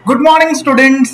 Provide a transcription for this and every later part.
Good morning students,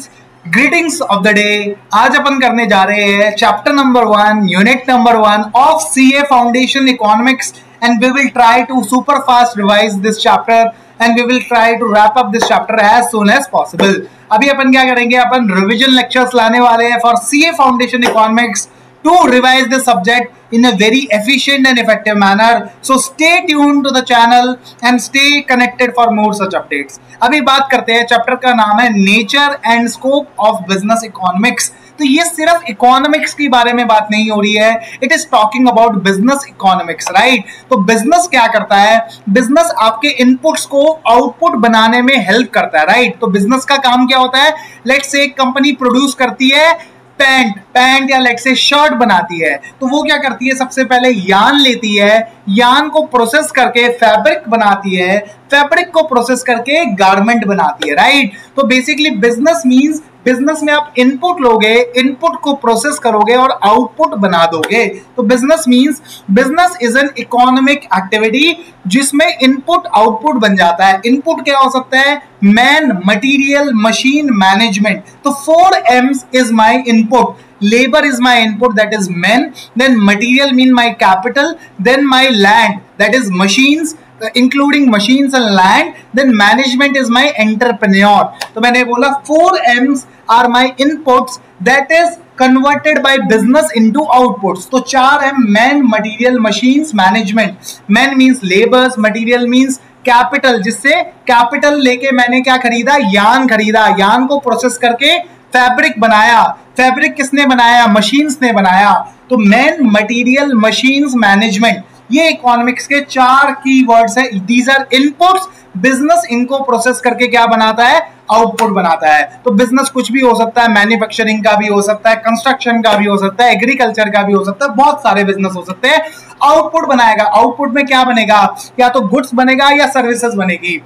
greetings of the day. आज अपन करने जा रहे हैं chapter number 1, unit number 1 of CA foundation economics and we will try to super fast revise this chapter and we will try to wrap up this chapter as soon as possible. अभी अपन क्या करेंगे, अपन revision lectures लाने वाले हैं for CA foundation economics to revise the subject in a very efficient and effective manner. So stay tuned to the channel and stay connected for more such updates. अभी बात करते हैं, चैप्टर का नाम है nature and scope of business economics. तो ये सिर्फ इकोनॉमिक्स के बारे में बात नहीं हो रही है, it is talking about business economics, right. तो बिजनेस क्या करता है, बिजनेस आपके इनपुट्स को आउटपुट बनाने में हेल्प करता है, राइट। तो बिजनेस का काम क्या होता है, लेट्स से एक कंपनी प्रोड्यूस करती है पैंट या लेट से शर्ट बनाती है, तो वो क्या करती है, सबसे पहले यार्न लेती है, यार्न को प्रोसेस करके फैब्रिक बनाती है, फैब्रिक को प्रोसेस करके गारमेंट बनाती है, राइट। तो बेसिकली बिजनेस मींस, बिजनेस में आप इनपुट लोगे, इनपुट को प्रोसेस करोगे और आउटपुट बना दोगे। तो business means, business is an economic activity जिसमें इनपुट आउटपुट बन जाता है। इनपुट क्या हो सकता है, मैन, मटेरियल, मशीन, मैनेजमेंट। तो 4 M's is my input. Labor is my input, that is men, then material mean my capital, then my land, that is machines, including machines and land, then management is my entrepreneur. तो मैंने बोला 4 M's are my inputs that is converted by business into outputs. तो 4 M, men, material, machines, management. Men means labors, material means capital, जिससे capital लेके मैंने क्या खरीदा, yarn खरीदा, यार्न को प्रोसेस करके फैब्रिक बनाया, फैब्रिक किसने बनाया, मशीन्स ने बनाया। तो मैन, मटेरियल, मशीन्स, मैनेजमेंट, ये इकोनॉमिक्स के 4 की वर्ड्स है। दीज आर इनपुट्स, बिजनेस इनको प्रोसेस करके क्या बनाता है, आउटपुट बनाता है। तो बिजनेस कुछ भी हो सकता है, मैन्युफैक्चरिंग का भी हो सकता है, कंस्ट्रक्शन का भी हो सकता है, एग्रीकल्चर का भी हो सकता है, बहुत सारे बिजनेस हो सकते हैं। आउटपुट बनाएगा, आउटपुट में क्या बनेगा, या तो गुड्स बनेगा या सर्विसेज बनेगी,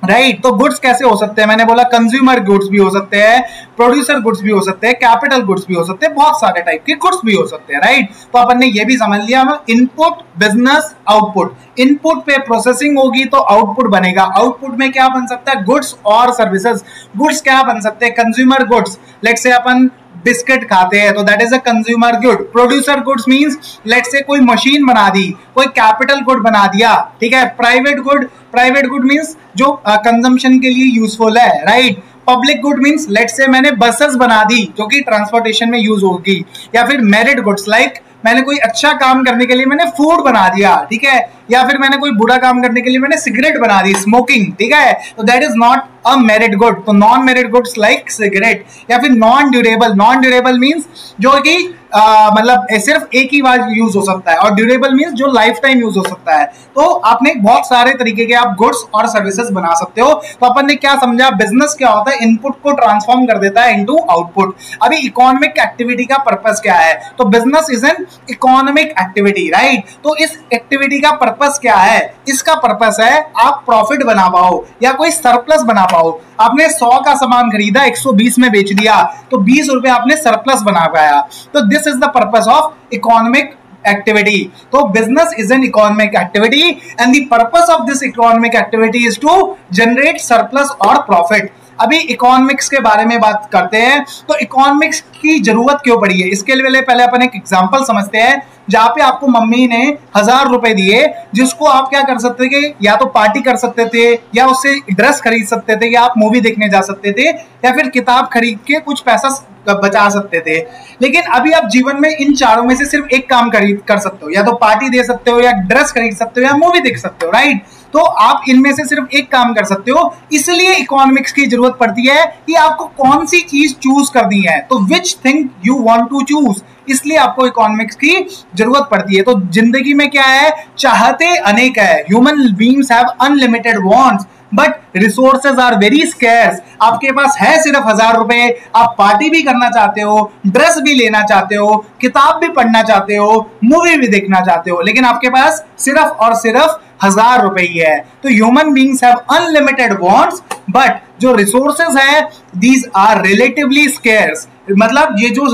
राइट। तो गुड्स कैसे हो सकते हैं, मैंने बोला कंज्यूमर गुड्स भी हो सकते हैं, प्रोड्यूसर गुड्स भी हो सकते हैं, कैपिटल गुड्स भी हो सकते हैं, बहुत सारे टाइप के गुड्स भी हो सकते हैं, राइट। तो अपन ने ये भी समझ लिया, इनपुट, बिजनेस, आउटपुट। इनपुट पे प्रोसेसिंग होगी तो आउटपुट बनेगा। आउटपुट में क्या बन सकता है, गुड्स और सर्विसेज। गुड्स क्या बन सकते हैं, consumer goods, let's say upon biscuit खाते हैं तो that is a consumer good. Producer goods means let's say कोई मशीन बना दी, कोई कैपिटल गुड बना दिया, ठीक है। प्राइवेट गुड मींस जो कंजम्पशन के लिए यूजफुल है, right. Public good means let's say मैंने बसेस बना दी जो कि ट्रांसपोर्टेशन में यूज होगी। या फिर मेरिट गुड्स, लाइक मैंने कोई अच्छा काम करने के लिए मैंने फूड बना दिया, ठीक है। या फिर मैंने कोई बुरा काम करने के लिए मैंने सिगरेट बना दी, स्मोकिंग, ठीक है। तो that is not a merit good. तो non merit goods like cigarette. या फिर non durable, non durable means जो कि मतलब सिर्फ एक ही बार यूज हो सकता है, और ड्यूरेबल मींस जो लाइफ टाइम यूज हो सकता है। तो आपने बहुत सारे तरीके के आप गुड्स और सर्विसेज बना सकते हो। तो अपन ने क्या समझा, बिजनेस क्या होता है, इनपुट को ट्रांसफॉर्म कर देता है इनटू आउटपुट। अभी इकोनॉमिक एक्टिविटी का पर्पस क्या है, तो business is an economic activity, right. तो इस एक्टिविटी का पर्पस क्या है, इसका पर्पस है आप प्रॉफिट बना पाओ या कोई सरप्लस बना पाओ। आपने 100 का सामान खरीदा, 120 में बेच दिया, तो 20 रुपए आपने सरप्लस बना पाया। तो this is the purpose of economic activity. So business is an economic activity and the purpose of this economic activity is to generate surplus or profit. अभी इकोनॉमिक्स के बारे में बात करते हैं, तो इकोनॉमिक्स की जरूरत क्यों पड़ी है, इसके लिए पहले अपन एक एग्जांपल समझते हैं। जहां पे आपको मम्मी ने 1000 रुपए दिए, जिसको आप क्या कर सकते थे, या तो पार्टी कर सकते थे, या उससे ड्रेस खरीद सकते थे, या आप मूवी देखने जा सकते थे, या फिर किताब खरीद के कुछ पैसा बचा सकते थे। लेकिन अभी आप जीवन में इन चारों में से सिर्फ एक काम कर सकते हो, या तो पार्टी दे सकते हो, या ड्रेस खरीद सकते हो, या मूवी देख सकते हो, राइट। तो आप इनमें से सिर्फ एक काम कर सकते हो, इसलिए इकोनॉमिक्स की जरूरत पड़ती है कि आपको कौन सी चीज चूज करनी है। तो which thing you want to choose, इसलिए आपको इकोनॉमिक्स की जरूरत पड़ती है। तो जिंदगी में क्या है, चाहते अनेक है, human beings have unlimited wants but resources are very scarce. आपके पास है सिर्फ 1000 रुपए, आप पार्टी भी करना चाहते हो, ड्रेस भी लेना चाहते हो, किताब भी पढ़ना चाहते हो, मूवी भी देखना चाहते हो, लेकिन आपके पास सिर्फ और सिर्फ 1000 रुपए ही है। तो human beings have unlimited wants but जो रिसोर्सेज है दीज आर रिलेटिवली स्केर्स। मतलब ये जो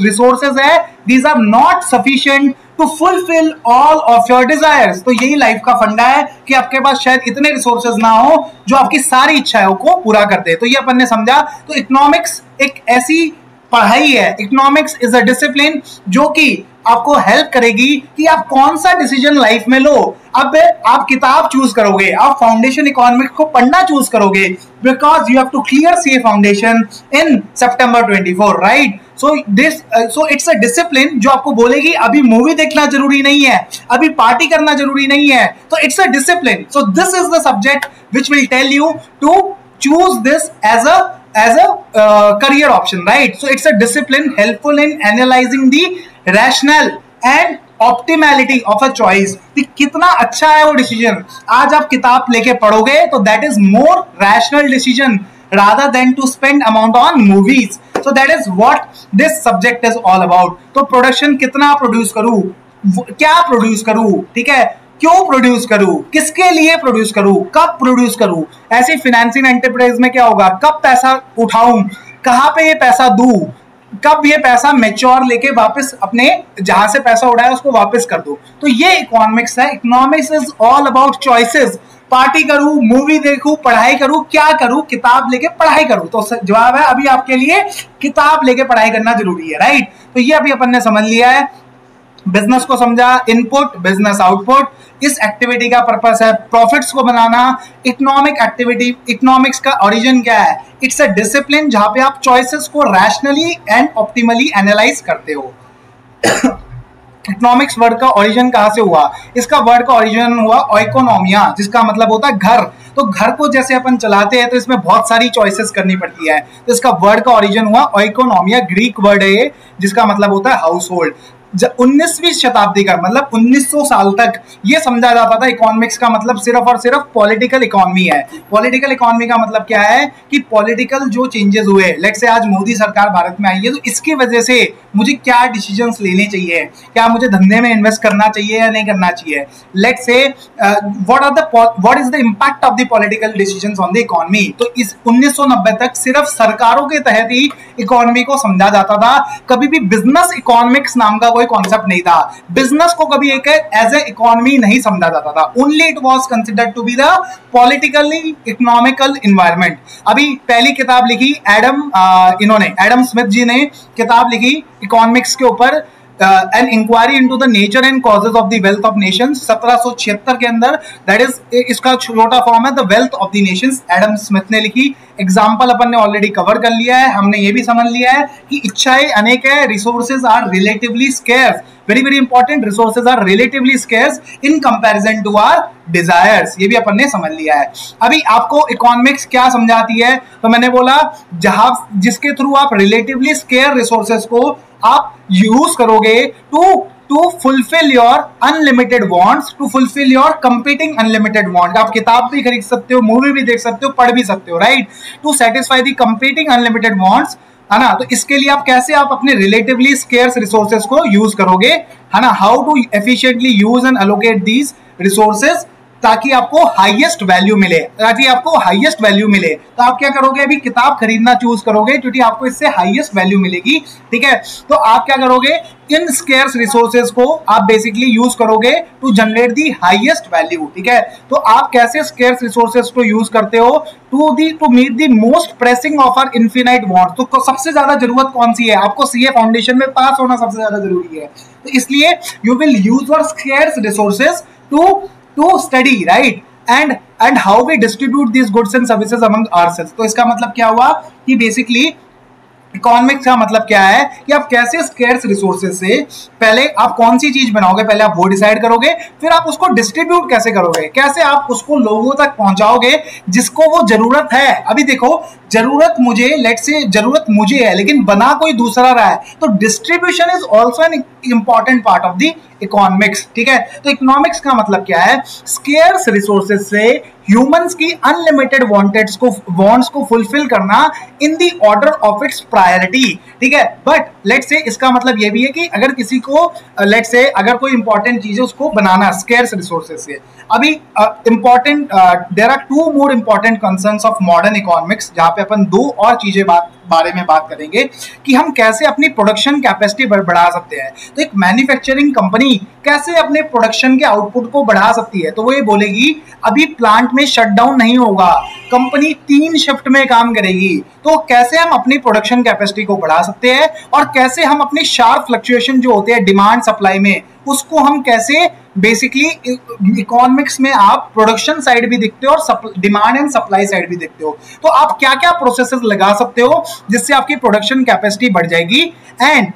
रिसोर्सेज है these are not sufficient to fulfil all of your desires. तो यही लाइफ का फंडा है कि आपके पास शायद इतने रिसोर्सेज ना हो जो आपकी सारी इच्छाओं को पूरा कर दे। तो ये अपन ने समझा। तो इकोनॉमिक्स एक ऐसी पढ़ाई है, इकोनॉमिक्स इज अ डिसिप्लिन जो कि आपको हेल्प करेगी कि आप कौन सा डिसीजन लाइफ में लो। अब आप किताब चूज करोगे, आप फाउंडेशन इकोनॉमिक्स को पढ़ना चूज करोगे, because you have to clear CA foundation in September 24, right. So it's a discipline जो आपको बोलेगी अभी मूवी देखना जरूरी नहीं है, अभी पार्टी करना जरूरी नहीं है। तो it's a discipline. So this is the subject which will tell you to choose this as a career option, right? So it's a discipline helpful in analyzing the rational and optimality of a choice कि कितना अच्छा है वो decision. आज आप किताब लेके पढ़ोगे तो that is more rational decision rather than to spend amount on movies. So that is what this subject is all about. तो प्रोडक्शन कितना प्रोड्यूस करूं, क्या प्रोड्यूस करूं, ठीक है, क्यों प्रोड्यूस करूं, किसके लिए प्रोड्यूस करूं, कब प्रोड्यूस करूं। ऐसे फाइनेंसिंग एंटरप्राइज में क्या होगा, कब पैसा उठाऊं, कहां पे ये पैसा दूं, कब ये पैसा मैच्योर लेके वापस अपने जहां से पैसा उठाया उसको वापस कर दो। तो ये इकोनॉमिक्स है। Economics is all about choices. Party करूं, मूवी देखूं, पढ़ाई करूं, क्या करूं, किताब लेके पढ़ाई करूं। तो जवाब है अभी आपके लिए किताब लेके पढ़ाई करना जरूरी है, राइट। तो ये अभी अपन ने समझ लिया है। बिजनेस को समझा, इनपुट, बिजनेस आउटपुट। इस एक्टिविटी का पर्पस है प्रॉफिट्स को बनाना। इकोनॉमिक एक्टिविटी, इकोनॉमिक्स का ओरिजिन क्या है, इट्स अ डिसिप्लिन जहां पे आप चॉइसेस को रैशनली एंड ऑप्टिमली एनालाइज करते हो। इकोनॉमिक्स वर्ड का ओरिजिन कहां से हुआ, इसका वर्ड का ओरिजिन हुआ ओइकोनोमिया, जिसका मतलब होता है घर। तो घर को जैसे अपन चलाते हैं तो इसमें बहुत सारी चॉइसेस करनी पड़ती है, तो इसका वर्ड का ओरिजिन हुआ ओइकोनोमिया। ग्रीक वर्ड है ये, जिसका मतलब होता है हाउस होल्ड। 19वीं शताब्दी का मतलब 1900 साल तक ये समझा जाता था इकोनॉमिक्स का मतलब सिर्फ और सिर्फ पॉलिटिकल इकोनॉमी है। पॉलिटिकल इकोनॉमी का मतलब क्या है कि पॉलिटिकल जो चेंजेस हुए, लेट्स से आज मोदी सरकार भारत में आई है तो इसकी वजह से मुझे क्या डिसीजंस लेने चाहिए, क्या मुझे धंधे में इन्वेस्ट करना चाहिए या नहीं करना चाहिए। Let's say what is the impact of the political decisions on the economy. तो इस 1990 तक सिर्फ सरकारों के तहत ही इकोनॉमी को समझा जाता था। कभी भी बिजनेस इकोनॉमिक्स नाम का कॉन्सेप्ट नहीं था। बिजनेस को कभी एक एज ए इकोनॉमी नहीं समझा जाता था। Only it was considered to be the politically economical environment. अभी पहली किताब लिखी एडम स्मिथ जी ने किताब लिखी इकोनॉमिक्स के ऊपर, an inquiry into the nature and causes of the wealth of nations 1776 के अंदर। दैट इज इसका छोटा फॉर्म है the wealth of the nations, Adam Smith ने लिखी। एग्जाम्पल अपन ने ऑलरेडी कवर कर लिया है। हमने ये भी समझ लिया है कि इच्छाएं अनेक है, resources are relatively scarce, very very important, resources are relatively scarce in comparison to our desires. ये भी अपन ने समझ लिया है। अभी आपको इकोनॉमिक्स क्या समझाती है, तो मैंने बोला जहां जिसके थ्रू आप रिलेटिवली स्केयर रिसोर्सेज को आप यूज करोगे to fulfil your unlimited wants, to fulfil your competing unlimited want. आप किताब भी खरीद सकते हो, मूवी भी देख सकते हो, पढ़ भी सकते हो, right, to satisfy the competing unlimited wants, है ना। तो इसके लिए आप कैसे आप अपने रिलेटिवली स्केर्स रिसोर्सेज को यूज करोगे, है ना, how to efficiently use and allocate these resources ताकि आपको हाईएस्ट वैल्यू मिले, तो आप क्या करोगे, अभी किताब खरीदना चूज करोगे क्योंकि आपको इससे हाईएस्ट वैल्यू मिलेगी, ठीक है। तो आप क्या करोगे, इन स्केर्स रिसोर्सेज को आप बेसिकली यूज करोगे to generate the highest value, ठीक है। तो आप कैसे स्केर्स रिसोर्सेज को यूज करते हो to meet the most pressing of our infinite wants. तो सबसे ज्यादा जरूरत कौन सी है, आपको सीए फाउंडेशन में पास होना सबसे ज्यादा जरूरी है। तो इसलिए you will use your scarce resources to study, right, and how we distribute these goods and services among ourselves। तो इसका मतलब क्या हुआ कि बेसिकली इकोनॉमिक्स का मतलब क्या है कि आप कैसे स्केर्स रिसोर्सेज से पहले आप कौन सी चीज बनाओगे, पहले आप वो डिसाइड करोगे, फिर आप उसको डिस्ट्रीब्यूट कैसे करोगे, कैसे आप उसको लोगों तक पहुंचाओगे जिसको वो जरूरत है। अभी देखो, जरूरत मुझे, लेट्स से जरूरत मुझे है लेकिन बना कोई दूसरा रहा है, तो distribution is also an important part of the economics, ठीक है। तो इकोनॉमिक्स का मतलब क्या है, स्केर्स रिसोर्सेज से ह्यूमंस की अनलिमिटेड वांट्स को फुलफिल करना in the order of its priority, ठीक है। बट लेट्स से इसका मतलब ये भी है कि अगर किसी को लेट्स से अगर कोई इंपॉर्टेंट चीज है उसको बनाना स्केर्स रिसोर्सेज से। अभी important there are two more important concerns of modern economics, जहां पे अपन दो और चीजें बारे में बात करेंगे कि हम कैसे अपनी प्रोडक्शन कैपेसिटी बढ़ा सकते हैं। तो एक मैन्युफैक्चरिंग कंपनी कंपनी कैसे अपने प्रोडक्शन के आउटपुट को बढ़ा सकती है। तो वो ये बोलेगी अभी प्लांट में शटडाउन नहीं होगा, कंपनी 3 शिफ्ट में काम करेगी, तो कैसे हम अपनी प्रोडक्शन कैपेसिटी को बढ़ा सकते हैं और कैसे हम अपने शार्प फ्लक्चुएशन जो होते हैं डिमांड सप्लाई में, उसको हम कैसे बेसिकली इकोनॉमिक्स में आप प्रोडक्शन साइड भी देखते हो और डिमांड एंड सप्लाई साइड भी देखते हो, तो आप क्या क्या प्रोसेसेस लगा सकते हो जिससे आपकी प्रोडक्शन कैपेसिटी बढ़ जाएगी, एंड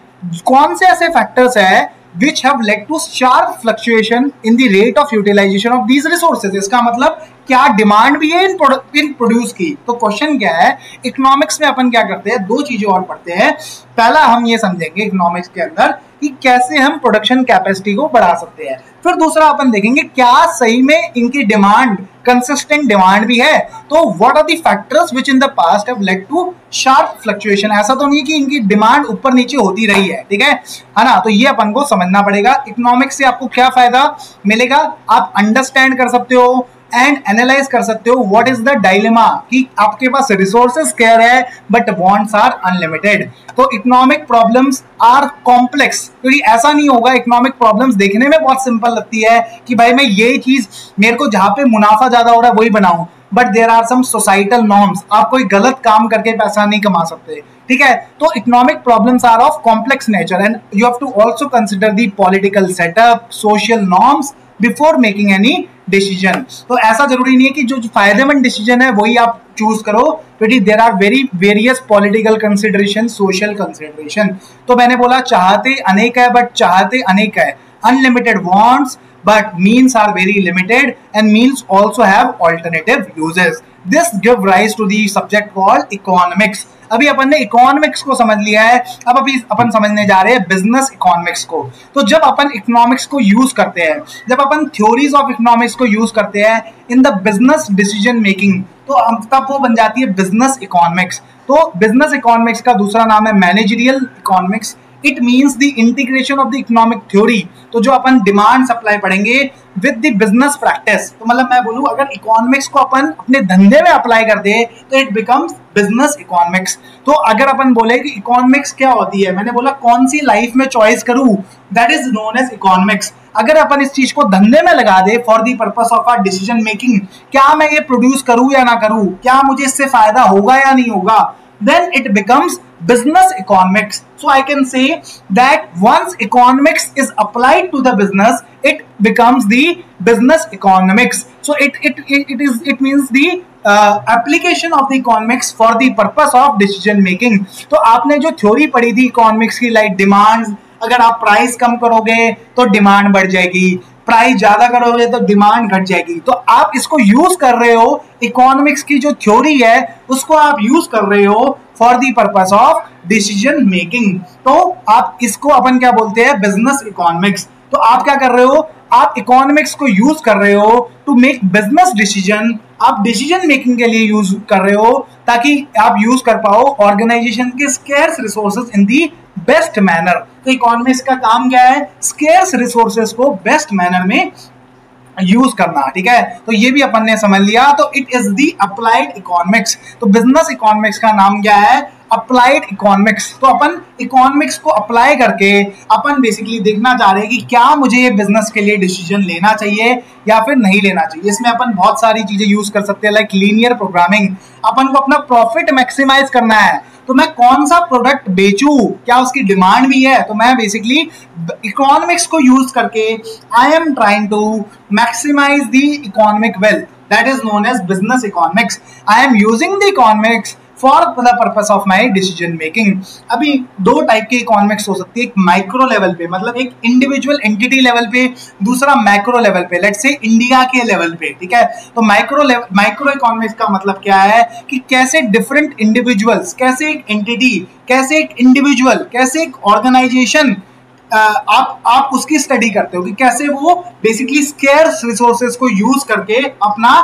कौन से ऐसे फैक्टर्स है which have led to sharp fluctuation in the rate of utilization of these resources। इसका मतलब क्या डिमांड भी है इन प्रोड्यूस की। तो क्वेश्चन क्या है, इकोनॉमिक्स में अपन क्या करते हैं, 2 चीजें और पढ़ते हैं। पहला हम ये समझेंगे इकोनॉमिक्स के अंदर कि कैसे हम प्रोडक्शन कैपेसिटी को बढ़ा सकते हैं, फिर दूसरा अपन देखेंगे क्या सही में इनकी डिमांड कंसिस्टेंट डिमांड भी है, तो what are the factors which in the past have led to sharp fluctuation. ऐसा तो नहीं कि इनकी डिमांड ऊपर नीचे होती रही है, ठीक है ना। तो ये अपन को समझना पड़ेगा। इकोनॉमिक्स से आपको क्या फायदा मिलेगा, आप अंडरस्टैंड कर सकते हो एंड एनालाइज कर सकते हो व्हाट इज द डायलेमा, कि आपके पास रिसोर्सेज स्केयर है बट वांट्स आर अनलिमिटेड। तो इकोनॉमिक प्रॉब्लम्स आर कॉम्प्लेक्स, क्योंकि ऐसा नहीं होगा, इकोनॉमिक प्रॉब्लम्स देखने में बहुत सिंपल लगती है कि भाई मैं ये चीज मेरे को जहां पे मुनाफा ज्यादा हो रहा है वही बनाऊं, but there are some societal norms, आप कोई गलत काम करके पैसा नहीं कमा सकते, ठीक है। तो economic problems are of complex nature and you have to also consider the political setup, social norms before making any decision. तो ऐसा जरूरी नहीं है कि जो फायदेमंद डिसीजन है वही आप चूज करो, क्योंकि there are various political consideration, social consideration. तो मैंने बोला चाहते अनेक है बट चाहते अनेक है, unlimited wants but means are very limited and means also have alternative uses. This give rise to the subject called economics. अभी अपन ने इकोनॉमिक्स को समझ लिया है, अब अभी अपन समझने जा रहे हैं बिजनेस इकोनॉमिक्स को। तो जब अपन इकोनॉमिक्स को यूज करते हैं, जब अपन थ्योरीज ऑफ इकोनॉमिक्स को यूज करते हैं इन द बिजनेस डिसीजन मेकिंग, तो तब वो बन जाती है बिजनेस इकोनॉमिक्स। तो बिजनेस इकोनॉमिक्स का दूसरा नाम है managerial economics. It means the integration of the economic theory. तो जो अपन डिमांड सप्लाई पढ़ेंगे विद द बिजनेस प्रैक्टिस, तो मतलब मैं बोलूं अगर इकोनॉमिक्स को अपन अपने धंधे में अप्लाई कर दे तो इट बिकम्स बिजनेस इकोनॉमिक्स। तो अगर अपन बोले कि इकोनॉमिक्स क्या होती है, मैंने बोला कौन सी लाइफ में चॉइस करूं, that is known as economics. अगर अपन इस चीज को धंधे में लगा दे for the purpose of our decision making, क्या मैं ये प्रोड्यूस करूं या ना करूं, क्या मुझे इससे फायदा होगा या नहीं होगा, then it becomes business economics. So I can say that once economics is applied to the business, it becomes the business economics. So it means the application of the economics for the purpose of decision making. तो आपने जो theory पढ़ी थी economics की, like demand, अगर आप price कम करोगे तो डिमांड बढ़ जाएगी, प्राइस ज्यादा करोगे तो डिमांड घट जाएगी। तो आप इसको यूज कर रहे हो, इकोनॉमिक्स की जो थ्योरी है उसको आप यूज कर रहे हो for the purpose of decision making. तो आप इसको अपन क्या बोलते हैं, बिजनेस इकोनॉमिक्स। तो आप क्या कर रहे हो, आप इकोनॉमिक्स को यूज कर रहे हो टू मेक बिजनेस डिसीजन, आप डिसीजन मेकिंग के लिए यूज कर रहे हो ताकि आप यूज कर पाओ ऑर्गेनाइजेशन के scarce resources in the best manner. तो इकोनॉमिक्स का काम क्या है, स्केर्स रिसोर्सेज को बेस्ट मैनर में यूज करना, ठीक है। तो ये भी अपन ने समझ लिया। तो it is the applied economics. तो बिजनेस इकोनॉमिक्स का नाम क्या है, अप्लाइड इकोनॉमिक्स। तो अपन इकोनॉमिक्स को अप्लाई करके अपन बेसिकली देखना चाह रहे हैं कि क्या मुझे ये बिजनेस के लिए डिसीजन लेना चाहिए या फिर नहीं लेना चाहिए। इसमें अपन बहुत सारी चीजें यूज कर सकते हैं, लाइक लीनियर प्रोग्रामिंग। अपन को अपना प्रॉफिट मैक्सिमाइज करना है, तो मैं कौन सा प्रोडक्ट बेचूं, क्या उसकी डिमांड भी है। तो मैं बेसिकली इकोनॉमिक्स को यूज करके I am trying to maximise the economic wealth, that is known as business economics. I am using the economics for the purpose of my decision making. अभी 2 टाइप की economics हो सकती है, एक micro level पे, मतलब एक इंडिविजुअल एंटिटी लेवल पे, दूसरा मैक्रो लेवल पे, लेट्स से इंडिया के लेवल पे, ठीक है। तो माइक्रो इकोनॉमिक्स का मतलब क्या है कि कैसे डिफरेंट इंडिविजुअल्स, कैसे एक एंटिटी, कैसे एक इंडिविजुअल, कैसे एक ऑर्गेनाइजेशन, आप उसकी स्टडी करते हो कि कैसे वो बेसिकली स्केर्स रिसोर्सेज को यूज करके अपना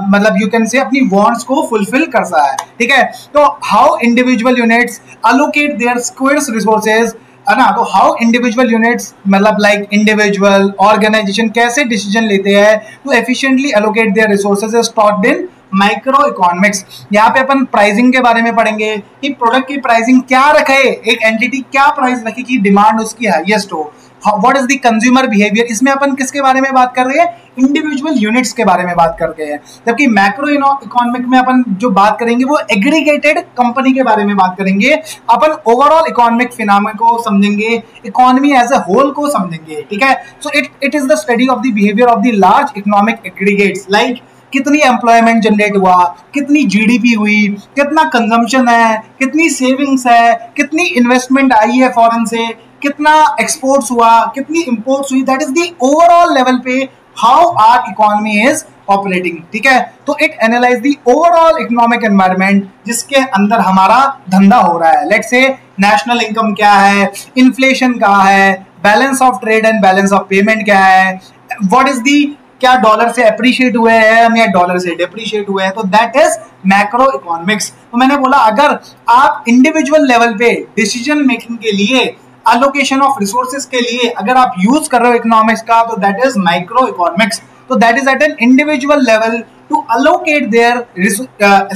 मतलब यू कैन से अपनी वांट्स को फुलफिल कर सकता है, ठीक है। तो how individual units allocate their scarce resources, है ना। तो हाउ इंडिविजुअल यूनिट्स मतलब लाइक इंडिविजुअल ऑर्गेनाइजेशन कैसे डिसीजन लेते हैं to efficiently allocate their resources is taught in micro economics. यहाँ पे अपन प्राइसिंग के बारे में पढ़ेंगे कि प्रोडक्ट की प्राइसिंग क्या रखे, एक एंटिटी क्या प्राइस रखे कि डिमांड उसकी हाईएस्ट हो, what is the consumer behaviour, इसमें अपन किसके बारे में बात कर रहे हैं, इंडिविजुअल यूनिट्स के बारे में बात कर रहे हैं। जबकि मैक्रो इकोनॉमिक में अपन जो बात करेंगे वो एग्रीगेटेड कंपनी के बारे में बात करेंगे, अपन ओवरऑल इकोनॉमिक फिनोमेना को समझेंगे, इकोनॉमी एज अ होल को समझेंगे, ठीक है। सो it is the study of the behaviour of the large economic aggregates, like कितनी एम्प्लॉयमेंट जनरेट हुआ, कितनी जीडीपी हुई, कितना कंजम्पशन है, कितनी सेविंग्स है, कितनी इन्वेस्टमेंट आई है फॉरेन से, कितना एक्सपोर्ट्स हुआ, कितनी इंपोर्ट्स हुई, that is the overall level पे how our economy is operating, ठीक है। तो it analyse the overall economic environment जिसके अंदर हमारा धंधा हो रहा है। लेट्स से नेशनल इनकम क्या है, इन्फ्लेशन क्या है, balance of trade and balance of payment क्या है, व्हाट इज दी, क्या डॉलर से अप्रिशिएट हुए हैं हम या डॉलर से डिप्रिशिएट हुए हैं, तो दैट इज मैक्रो इकोनॉमिक्स। तो मैंने बोला अगर आप इंडिविजुअल लेवल पे डिसीजन मेकिंग के लिए, अलोकेशन ऑफ रिसोर्सेज के लिए अगर आप यूज कर रहे हो इकोनॉमिक्स का, तो दैट इज माइक्रो इकोनॉमिक्स। तो that is at an individual level to allocate their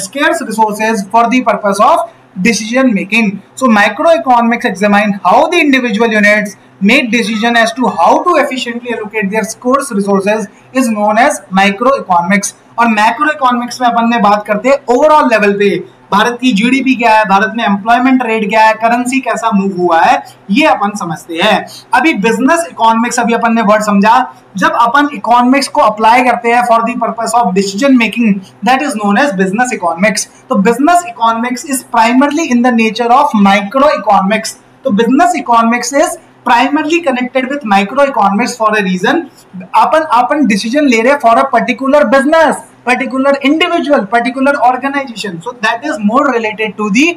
scarce resources for the purpose of decision making. So microeconomics examine how the individual units make decision as to how to efficiently allocate their scarce resources is known as microeconomics. और macroeconomics में अपन ने बात करते हैं overall level पे भारत की GDP क्या है, भारत में एम्प्लॉयमेंट रेट क्या है, करेंसी कैसा मूव हुआ है, ये अपन समझते हैं। अभी बिजनेस इकोनॉमिक्स, अभी अपन ने वर्ड समझा, जब अपन इकोनॉमिक्स को अप्लाई करते हैं for the purpose of decision making, that is known as business economics. तो business economics is primarily in the nature of micro economics. तो business economics is primarily connected with microeconomics for a reason. अपन decision ले रहे हैं for a particular business, particular individual, particular organization. So that is more related to the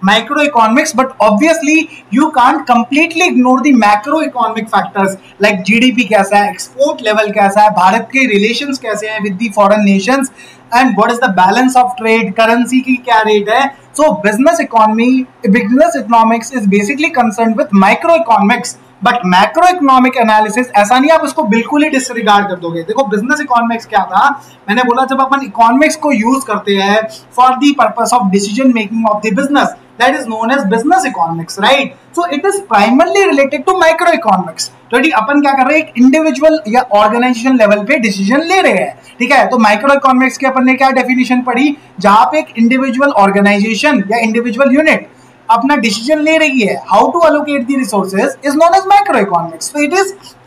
microeconomics, but obviously you can't completely ignore the macroeconomic factors like GDP कैसा है, export level कैसा है, भारत के relations कैसे हैं with the foreign nations, and what is the balance of trade, currency की क्या rate है. So business economics is basically concerned with microeconomics, but macro economic analysis ऐसा नहीं आप उसको बिल्कुल ही डिसरिगार्ड कर दोगे। देखो बिजनेस इकोनॉमिक्स क्या था, मैंने बोला जब अपन इकोनॉमिक्स को यूज करते हैं for the purpose of decision making of the business, that is known as business economics, right. So it is primarily related to micro economics. तो अपन क्या कर रहे हैं, एक इंडिविजुअल या ऑर्गेनाइजेशन लेवल पे डिसीजन ले रहे हैं, ठीक है। तो माइक्रो इकोनॉमिक्स की अपन ने क्या डेफिनेशन पढ़ी, जहां पे एक इंडिविजुअल ऑर्गेनाइजेशन या इंडिविजुअल यूनिट अपना डिसीजन ले रही है, how to allocate the resources is known as microeconomics. So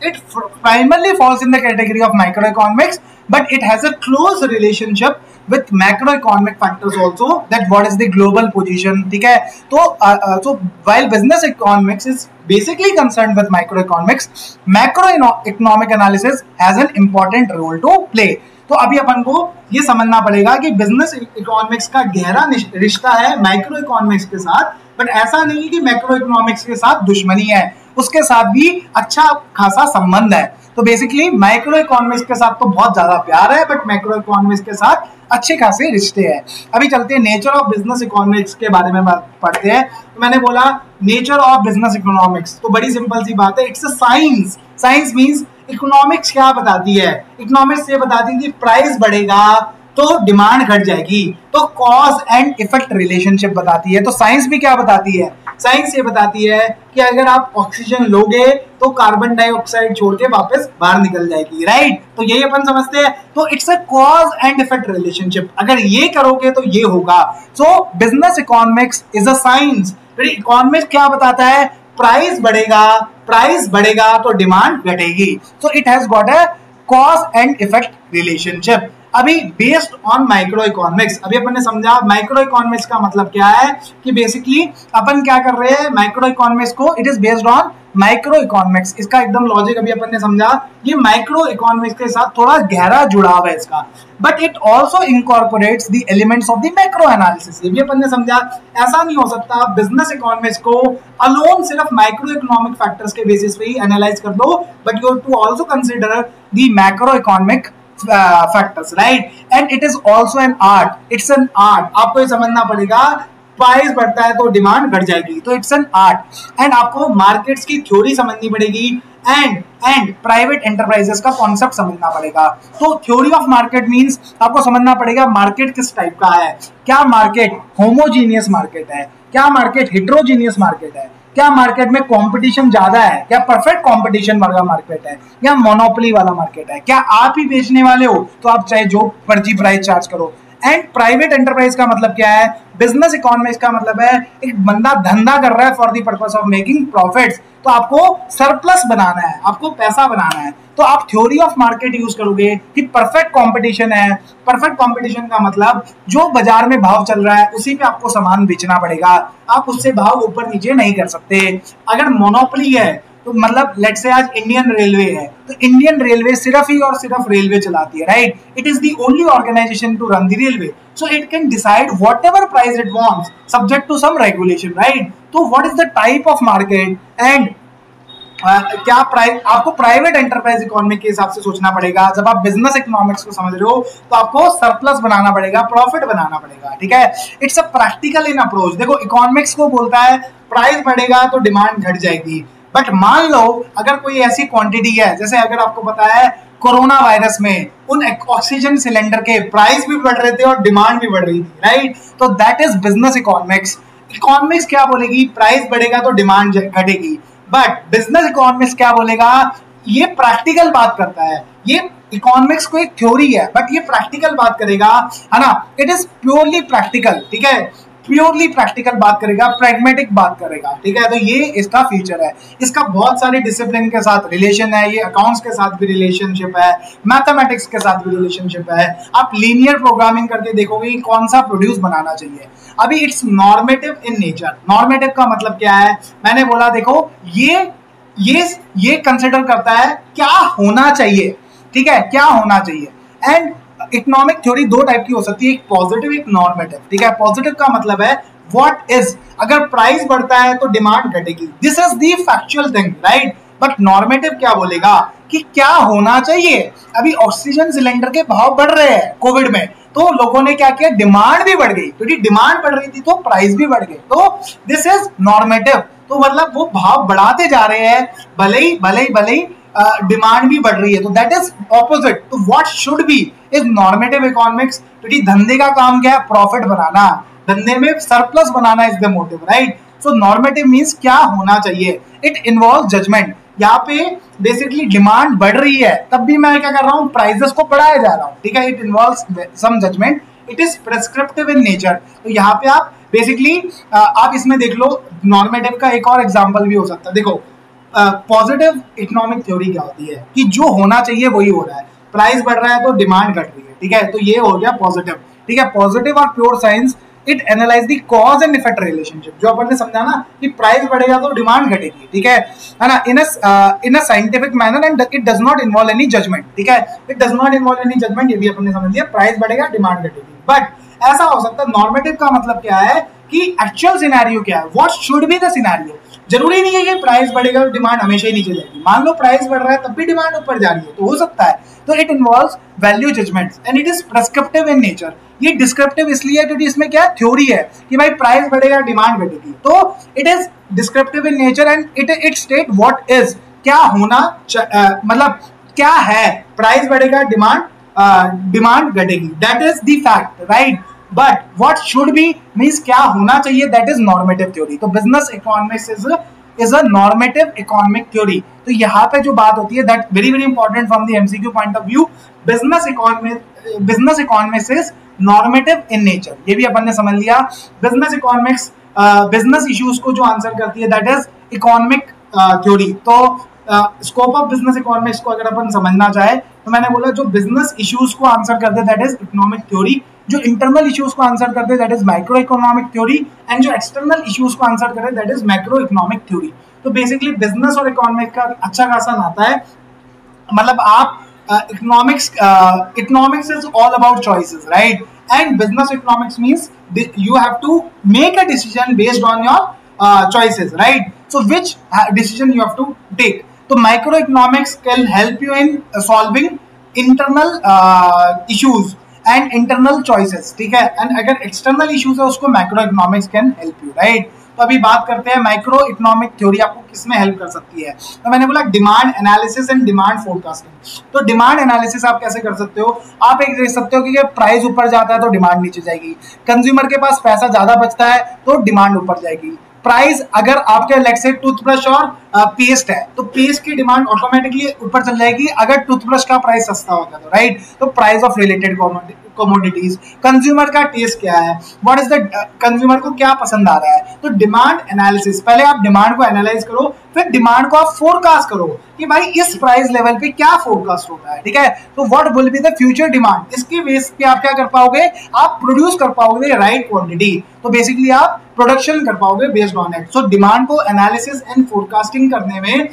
it primarily falls in the category of microeconomics, but it has a close relationship with macroeconomic factors also, that what is the global position, ठीक है। तो while business economics is basically concerned with microeconomics, macroeconomic analysis has an important role to play. तो अभी अपन को ये समझना पड़ेगा कि बिजनेस इकोनॉमिक्स का गहरा रिश्ता है माइक्रो इकोनॉमिक्स के साथ, बट ऐसा नहीं है कि मैक्रो इकोनॉमिक्स के साथ दुश्मनी है, उसके साथ भी अच्छा खासा संबंध है। तो बेसिकली माइक्रो इकोनॉमिक्स के साथ तो बहुत ज्यादा प्यार है, बट मैक्रो इकोनॉमिक्स के साथ अच्छे खासे रिश्ते हैं। अभी चलते हैं नेचर ऑफ बिजनेस इकोनॉमिक्स के बारे में पढ़ते हैं। तो मैंने बोला नेचर ऑफ बिजनेस इकोनॉमिक्स, तो बड़ी सिंपल सी बात है, it's a science. Science means economics क्या बताती है, इकोनॉमिक्स ये बताती है कि प्राइस बढ़ेगा तो डिमांड घट जाएगी, तो कॉज एंड इफेक्ट रिलेशनशिप बताती है। तो साइंस भी क्या बताती है, साइंस ये बताती है कि अगर आप ऑक्सीजन लोगे तो कार्बन डाइऑक्साइड छोड़ के वापस बाहर निकल जाएगी, राइट। तो यही अपन समझते हैं। तो it's a cause and effect relationship, अगर ये करोगे तो ये होगा। सो business economics is a science. Economics क्या बताता है, प्राइस बढ़ेगा तो डिमांड घटेगी। So it has got a cause and effect relationship. अभी बेस्ड ऑन माइक्रो इकोनॉमिक्स, अभी अपन ने समझा माइक्रो इकोनॉमिक्स का मतलब क्या है, कि बेसिकली अपन क्या कर रहे हैं माइक्रो इकोनॉमिक्स को, it is based on micro economics. इसका एकदम लॉजिक अभी अपन ने समझा, ये माइक्रो इकोनॉमिक्स के साथ थोड़ा गहरा जुड़ाव है इसका, but it also incorporates the elements of the macro analysis. ये भी अपन ने समझा, ऐसा नहीं हो सकता बिजनेस इकोनॉमिक्स को अलोन सिर्फ माइक्रो इकोनॉमिक फैक्टर्स के बेसिस पे ही एनालाइज कर दो, but you have to also consider the macro economic factors, right. And it is also an art, it's an art. आपको ये समझना पड़ेगा, प्राइस बढ़ता है तो डिमांड घट जाएगी, तो इट्स एन आर्ट। एंड आपको मार्केट्स की थ्योरी समझनी पड़ेगी, एंड प्राइवेट एंटरप्राइजेस का कॉन्सेप्ट समझना पड़ेगा। तो थ्योरी ऑफ मार्केट मींस आपको समझना पड़ेगा मार्केट किस टाइप का है, क्या मार्केट होमोजीनियस मार्केट है, क्या मार्केट हेट्रोजीनियस मार्केट है, क्या मार्केट में कंपटीशन ज्यादा है, क्या परफेक्ट कंपटीशन वाला मार्केट है, या मोनोपोली वाला मार्केट है, क्या आप ही बेचने वाले हो तो आप चाहे जो मर्जी प्राइस चार्ज करो। एंड प्राइवेट एंटरप्राइज का मतलब क्या है, बिजनेस इकोनॉमिक्स का मतलब है एक बंदा धंधा कर रहा है for the purpose of making profits, तो आपको सरप्लस बनाना है, आपको पैसा बनाना है, तो आप थ्योरी ऑफ मार्केट यूज करोगे कि परफेक्ट कंपटीशन है। परफेक्ट कंपटीशन का मतलब जो बाजार में भाव चल रहा है उसी पे आपको सामान बेचना पड़ेगा, आप उससे भाव ऊपर नीचे नहीं कर सकते। अगर मोनोपोली है तो मतलब लेट से आज इंडियन रेलवे है, तो इंडियन रेलवे सिर्फ ही और सिर्फ रेलवे चलाती है, right. It is the only organisation to run the railway, so it can decide whatever price it wants subject to some regulation, right. तो what is the type of market and क्या आपको private enterprise economy के हिसाब से सोचना पड़ेगा। जब आप बिजनेस इकोनॉमिक्स को समझ रहे हो तो आपको सरप्लस बनाना पड़ेगा, प्रॉफिट बनाना पड़ेगा, ठीक है। It's a practical in approach. देखो इकोनॉमिक्स को बोलता है प्राइस बढ़ेगा तो डिमांड घट जाएगी, बट मान लो अगर कोई ऐसी क्वांटिटी है, जैसे अगर आपको पता है कोरोना वायरस में उन ऑक्सीजन सिलेंडर के प्राइस भी बढ़ रहे थे और डिमांड भी बढ़ रही थी, राइट। तो that is business economics. Economics क्या बोलेगी, प्राइस बढ़ेगा तो डिमांड घटेगी, बट बिजनेस इकोनॉमिक्स क्या बोलेगा, ये प्रैक्टिकल बात करता है। ये इकोनॉमिक्स को एक थ्योरी है बट ये प्रैक्टिकल बात करेगा, है ना। इट इज प्योरली प्रैक्टिकल, ठीक है, प्योरली प्रैक्टिकल बात करेगा, प्रैग्मेटिक बात करेगा, ठीक है। तो ये इसका फीचर है। इसका बहुत सारे डिसिप्लिन के साथ रिलेशन है, ये अकाउंट्स के साथ भी रिलेशनशिप है, मैथमेटिक्स के साथ भी रिलेशनशिप है। आप लीनियर प्रोग्रामिंग करके देखोगे कि कौन सा प्रोड्यूस बनाना चाहिए। अभी it's normative in nature. Normative का मतलब क्या है, मैंने बोला देखो ये कंसिडर करता है क्या होना चाहिए, ठीक है, क्या होना चाहिए। एंड इकोनॉमिक थ्योरी दो टाइप की हो सकती है, एक पॉजिटिव एक नॉर्मेटिव, ठीक है। पॉजिटिव का मतलब है व्हाट इज, अगर प्राइस बढ़ता है तो डिमांड घटेगी, this is the factual thing, right. But normative क्या बोलेगा कि क्या होना चाहिए। अभी ऑक्सीजन सिलेंडर के भाव बढ़ रहे हैं कोविड में, तो लोगों ने क्या किया, डिमांड भी बढ़ गई, क्योंकि डिमांड बढ़ रही थी तो प्राइस भी बढ़ गए, तो दिस इज नॉर्मेटिव। तो मतलब वो भाव बढ़ाते जा रहे हैं, भले ही डिमांड भी बढ़ रही है, तो दैट इज ऑपोजिट। तो what should be is normative economics, क्योंकि धंधे का काम क्या है, प्रॉफिट बनाना, धंधे में सरप्लस बनाना is the motive, right. So normative means क्या होना चाहिए। It involve judgement. यहाँ पे बेसिकली डिमांड बढ़ रही है तब भी मैं क्या कर रहा हूँ, प्राइसेस को बढ़ाया जा रहा हूँ, ठीक है। It involve some judgement, it is prescriptive in nature. तो यहाँ पे आप बेसिकली आप इसमें देख लो, नॉर्मेटिव का एक और एग्जांपल भी हो सकता है। देखो पॉजिटिव इकोनॉमिक थ्योरी क्या होती है कि जो होना चाहिए वही हो रहा है, प्राइस बढ़ रहा है तो डिमांड घट रही है, ठीक है। तो ये हो गया पॉजिटिव, ठीक है। पॉजिटिव और pure science, it analyse the cause and effect relationship, जो अपन ने समझा ना कि प्राइस बढ़ेगा तो डिमांड घटेगी, ठीक है ना, in a scientific manner and it does not involve any judgement, ठीक है। It does not involve any judgement, ये भी अपन ने समझ लिया, प्राइस बढ़ेगा डिमांड घटेगी। बट ऐसा हो सकता है, नॉर्मेटिव का मतलब क्या है कि एक्चुअल सिनेरियो क्या है, what should be the scenario. जरूरी नहीं है कि प्राइस बढ़ेगा तो डिमांड हमेशा ही नीचे जाएगी, मान लो प्राइस बढ़ रहा है तब भी डिमांड ऊपर जा रही है, तो हो सकता है। तो it involves value judgements and it is prescriptive in nature. ये डिस्क्रिप्टिव इसलिए क्योंकि इसमें क्या थ्योरी है कि भाई प्राइस बढ़ेगा डिमांड घटेगी, तो it is descriptive in nature and it state what is, क्या होना मतलब क्या है, प्राइस बढ़ेगा डिमांड घटेगी, that is the fact, right. But what should be means क्या होना चाहिए, दैट इज नॉर्मेटिव थ्योरी। तो business economics is a normative economic theory. तो यहाँ पे जो बात होती है, that very important from the MCQ point of view, business economics is normative in nature. ये भी अपन ने समझ लिया। बिजनेस इकोनॉमिक्स बिजनेस इश्यूज को जो आंसर करती है, दैट इज इकोनॉमिक थ्योरी। तो स्कोप ऑफ बिजनेस इकोनॉमिक्स को अगर अपन समझना चाहे तो मैंने बोला जो बिजनेस इश्यूज को आंसर करते हैं दैट इज इकोनॉमिक थ्योरी, जो इंटरनल इश्यूज को आंसर करते हैं that is micro economic theory, and जो एक्सटर्नल इश्यूज को आंसर करते हैं that is macro economic theory. तो बेसिकली बिजनेस और इकोनॉमिक का अच्छा खासा नाता है। मतलब आप economics is all about choices, right? And business economics means you have to make a decision based on your choices, right? So which decision you have to take. So microeconomics can help you in solving internal issues and internal choices, ठीक है। and अगर external issues है उसको macroeconomics can help you, right? तो अभी बात करते हैं माइक्रो इकोनॉमिक थ्योरी आपको किसमें हेल्प कर सकती है। तो मैंने बोला demand analysis and demand forecasting. तो डिमांड एनालिसिस आप कैसे कर सकते हो, आप एक देख सकते हो कि प्राइस ऊपर जाता है तो डिमांड नीचे जाएगी, कंज्यूमर के पास पैसा ज्यादा बचता है तो डिमांड ऊपर जाएगी, प्राइस अगर आपके लेट्स से टूथब्रश और पेस्ट है तो पेस्ट की डिमांड ऑटोमेटिकली ऊपर चल जाएगी अगर टूथब्रश का प्राइस सस्ता होता है तो, राइट। तो price of related commodities, consumer का टेस्ट क्या है, व्हाट इज द कंज्यूमर को क्या पसंद आ रहा है। तो डिमांड एनालिसिस, पहले आप डिमांड को एनालाइज करो, फिर डिमांड को आप फोरकास्ट करो कि भाई इस प्राइस लेवल पे क्या फोरकास्ट हो रहा है, ठीक है। तो what will be the future demand, इसके बेस पे आप क्या कर पाओगे, आप प्रोड्यूस कर पाओगे राइट क्वांटिटी। तो बेसिकली आप प्रोडक्शन कर पाओगे based on it. So demand को एनालिसिस एंड फोरकास्टिंग करने में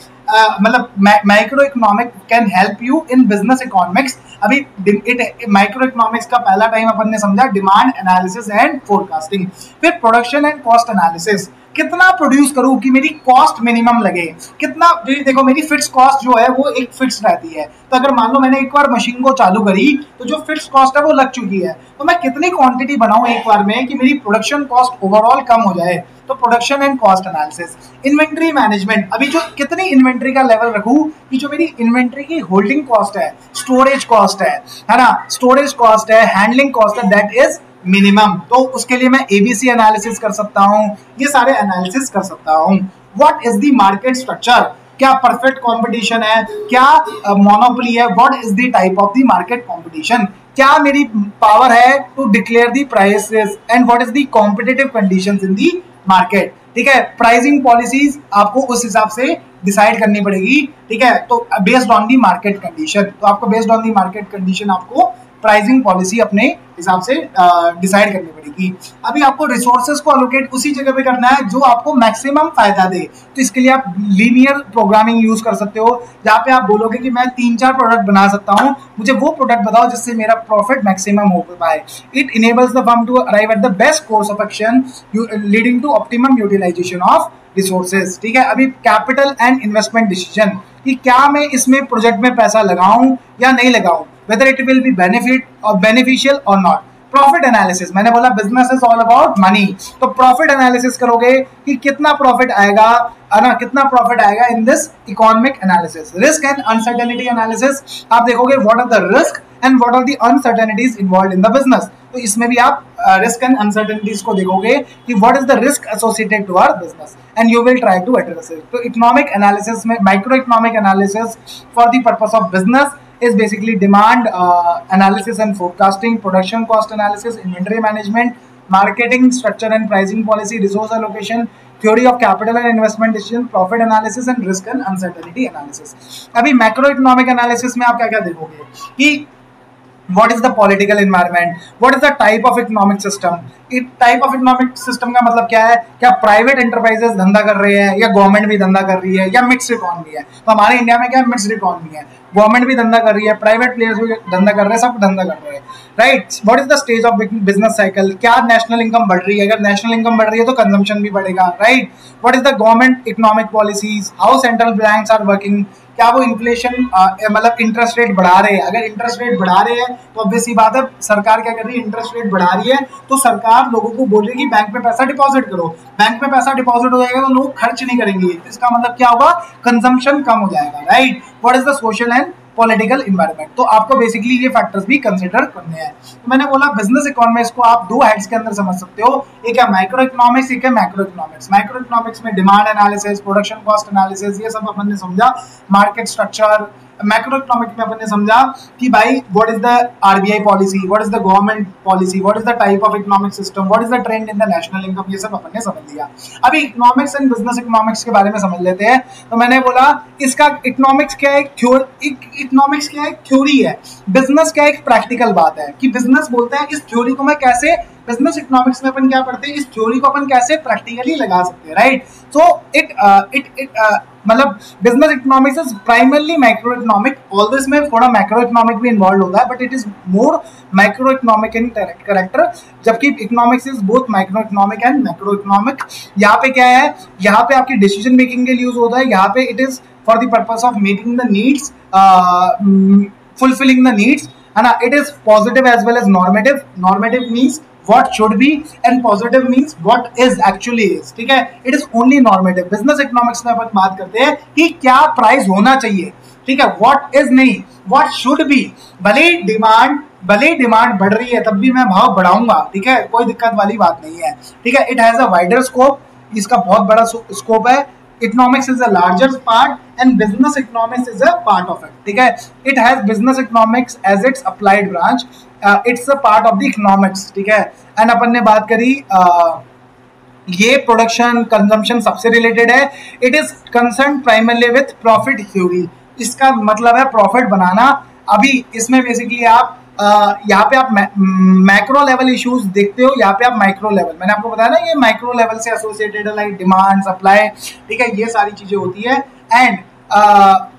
मतलब micro economic can help you in business economics. अभी माइक्रो इकोनॉमिक्स का पहला टाइम अपन ने समझा डिमांड एनालिसिस एंड फोरकास्टिंग। फिर प्रोडक्शन एंड कॉस्ट एनालिसिस, कितना प्रोड्यूस करूं कि मेरी कॉस्ट मिनिमम लगे, कितना, देखो मेरी फिक्स कॉस्ट जो है वो एक फिक्स रहती है। तो अगर मान लो मैंने एक बार मशीन को चालू करी तो जो फिक्स कॉस्ट है वो लग चुकी है, तो मैं कितनी क्वांटिटी बनाऊं एक बार में कि मेरी प्रोडक्शन कॉस्ट ओवरऑल कम हो जाए। तो production and cost analysis. Inventory management, अभी जो कितनी इन्वेंट्री का लेवल रखूं कि जो मेरी इन्वेंट्री की होल्डिंग कॉस्ट है, स्टोरेज कॉस्ट है ना, स्टोरेज कॉस्ट है, हैंडलिंग कॉस्ट है, दैट इज मिनिमम। तो उसके लिए मैं एबीसी एनालिसिस कर सकता हूं, ये सारे एनालिसिस कर सकता हूं। What is the market structure, क्या परफेक्ट कंपटीशन है, क्या मोनोपोली है, what is the type of the market competition, क्या मेरी पावर है to declare the prices and what is the competitive conditions in the market, ठीक है। प्राइसिंग पॉलिसीज आपको उस हिसाब से डिसाइड करनी पड़ेगी, ठीक है। तो based on the market condition, तो आपको based on the market condition आपको प्राइसिंग पॉलिसी अपने हिसाब से डिसाइड करनी पड़ेगी। अभी आपको रिसोर्सेज को अलोकेट उसी जगह पे करना है जो आपको मैक्सिमम फायदा दे। तो इसके लिए आप लीनियर प्रोग्रामिंग यूज कर सकते हो, जहाँ पे आप बोलोगे कि मैं 3-4 प्रोडक्ट बना सकता हूँ, मुझे वो प्रोडक्ट बताओ जिससे मेरा प्रॉफिट मैक्सिमम हो पाए। It enables the firm to arrive at the best course of action leading to optimum utilisation of resources, ठीक है। अभी कैपिटल एंड इन्वेस्टमेंट डिसीजन, कि क्या मैं इसमें प्रोजेक्ट में पैसा लगाऊं या नहीं लगाऊं, whether it will be benefit or beneficial or not। Profit analysis, मैंने बोला business is all about money, तो प्रॉफिट एनालिसिस करोगे कि कितना प्रॉफिट आएगा, है ना, कितना प्रॉफिट आएगा in this economic analysis. Risk and uncertainty analysis, आप देखोगे what are the risk and what are the uncertainties involved in the business. तो इसमें भी आप रिस्क एंड अनसर्टेनिटीज को देखोगे कि what is the risk associated to our business and you will try to address it. तो economic analysis में micro economic analysis for the purpose of business is basically demand analysis and forecasting, production cost analysis, inventory management, marketing structure and pricing policy, resource allocation, theory of capital and investment decision, profit analysis and risk and uncertainty analysis। अभी macro economic analysis में आप क्या क्या देखोगे कि what is the political environment, what is the type of economic system। Type of economic system का मतलब क्या है, क्या प्राइवेट एंटरप्राइजेस धंधा कर रहे हैं या गवर्नमेंट भी धंधा कर रही है या मिक्स्ड इकोनॉमी है। तो हमारे इंडिया में क्या मिक्स्ड इकोनॉमी है, गवर्नमेंट भी धंधा कर रही है, प्राइवेट प्लेयर्स भी धंधा कर रहे हैं, सब धंधा कर रहे हैं, right. What is the stage of business cycle, क्या नेशनल इनकम बढ़ रही है, अगर नेशनल इनकम बढ़ रही है तो कंजम्पशन भी बढ़ेगा, right. What is the government economic policies, how central banks are working, क्या वो इन्फ्लेशन मतलब इंटरेस्ट रेट बढ़ा रहे हैं, अगर इंटरेस्ट रेट बढ़ा रहे हैं तो ऑब्वियस सी बात है सरकार क्या कर रही है, इंटरेस्ट रेट बढ़ा रही है, तो सरकार लोगों को बोल रही है कि बैंक में पैसा डिपॉजिट करो, बैंक में पैसा डिपॉजिट हो जाएगा तो लोग खर्च नहीं करेंगे, इसका मतलब क्या होगा, कंजम्पशन कम हो जाएगा, right. What is the social and political environment, तो आपको बेसिकली ये फैक्टर्स भी कंसिडर करने हैं। तो मैंने बोला बिजनेस इकोनॉमिक्स को आप दो हेड्स के अंदर समझ सकते हो, एक है माइक्रो इकोनॉमिक्स, एक है मैक्रो इकोनॉमिक्स। माइक्रो इकोनॉमिक्स में demand analysis, production cost analysis, ये सब अपन ने समझा, मार्केट स्ट्रक्चर। मैक्रो इकोनॉमिक्स में अपन ने समझा कि भाई what is the RBI policy, what is the government policy, what is the type of economic system, what is the trend in the national income, ये सब अपन ने समझ लिया। अभी इकोनॉमिक्स एंड बिजनेस इकोनॉमिक्स के बारे में समझ लेते हैं। तो मैंने बोला इसका इकोनॉमिक्स क्या है, इकोनॉमिक्स क्या है, थ्योरी है, बिजनेस क्या एक प्रैक्टिकल बात है कि बिजनेस बोलते हैं इस थ्योरी को मैं कैसे, बिजनेस इकोनॉमिक्स में अपन क्या पढ़ते हैं, इस थ्योरी को अपन कैसे प्रैक्टिकली लगा सकते हैं, राइट। सो इट मतलब business economics is primarily micro economic, all this में थोड़ा मैक्रो इकोनॉमिक भी इन्वॉल्व होता है, but it is more micro economic in character, जबकि economics is both micro economic and macro economic. यहाँ पे क्या है, यहाँ पे आपकी डिसीजन मेकिंग के लिए यूज होता है, यहाँ पे it is for the purpose of meeting the needs, fulfilling the needs, है ना। It is positive as well as normative. Normative means what should be and positive means what is actually is, ठीक है। It is only normative. Business economics में अपन बात करते हैं कि क्या प्राइस होना चाहिए, ठीक है, what is नहीं, what should be। भले डिमांड बढ़ रही है तब भी मैं भाव बढ़ाऊंगा, ठीक है, कोई दिक्कत वाली बात नहीं है, ठीक है। It has a wider scope, इसका बहुत बड़ा स्कोप है. Economics is a larger part and business economics is a part of it. ठीक है, it has business economics as its applied branch. It's a part of the economics. ठीक है, and अपन ने बात करी ये प्रोडक्शन कंजम्पशन सबसे रिलेटेड है. It is concern primarily with profit theory. इसका मतलब है प्रॉफिट बनाना. अभी इसमें बेसिकली आप यहाँ पे आप मैक्रो लेवल इश्यूज देखते हो, यहाँ पे आप माइक्रो लेवल, मैंने आपको बताया ना ये माइक्रो लेवल से एसोसिएटेड है, लाइक डिमांड सप्लाई. ठीक है, ये सारी चीजें होती है. एंड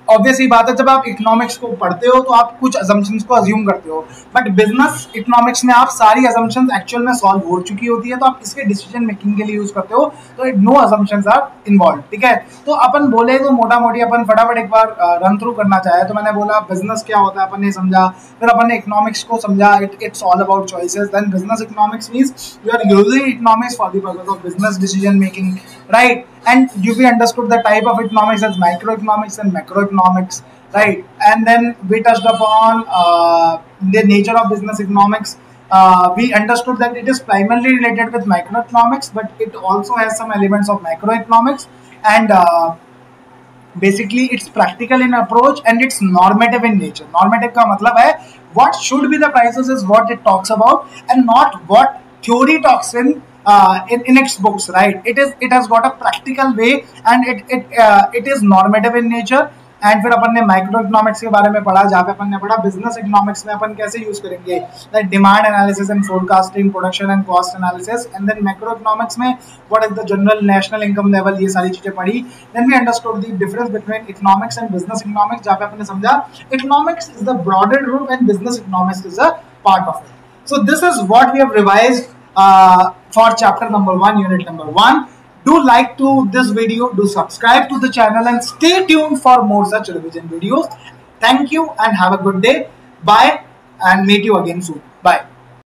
ऑब्वियस ही बात है, जब आप इकोनॉमिक्स को पढ़ते हो तो आप कुछ अजम्पशंस को अज्यूम करते हो, बट बिजनेस इकोनॉमिक्स में आप सारी अजम्पशंस एक्चुअल में सॉल्व हो चुकी होती है, तो आप इसके डिसीजन मेकिंग के लिए यूज करते हो, तो नो अजम्पशंस आर इन्वॉल्व. ठीक है, तो अपन बोले तो मोटा मोटी अपन फटाफट एक बार रन थ्रू करना चाहे तो मैंने बोला बिजनेस क्या होता है, अपन ने समझा, फिर अपन ने इकोनॉमिक्स को समझा, it's all about choices. Then business economics means you are using economics for the purpose of business decision making, right? And we understood the type of economics as microeconomics and macroeconomics, right? And then we touched upon the nature of business economics. We understood that it is primarily related with microeconomics, but it also has some elements of macroeconomics. And basically it's practical in approach and it's normative in nature. Normative का मतलब है what should be the prices is what it talks about and not what theory talks in its books, right? It has got a practical way and it is normative in nature. And फिर अपन ने micro economics के बारे में पढ़ा, जहाँ पे अपन ने पढ़ा बिजनेस इकोनॉमिक्स में अपन कैसे यूज करेंगे, like demand analysis and forecasting, production and cost analysis. And then macro economics में what is the general national income level, ये सारी चीजें पढ़ी. Then we understood the difference between economics and business economics, जहाँ पे अपन ने समझा economics is the broader group and business economics is a part of it. So this is what we have revised for chapter number 1, unit number 1. Do like to this video, do subscribe to the channel and stay tuned for more such revision videos. Thank you and have a good day. Bye and meet you again soon.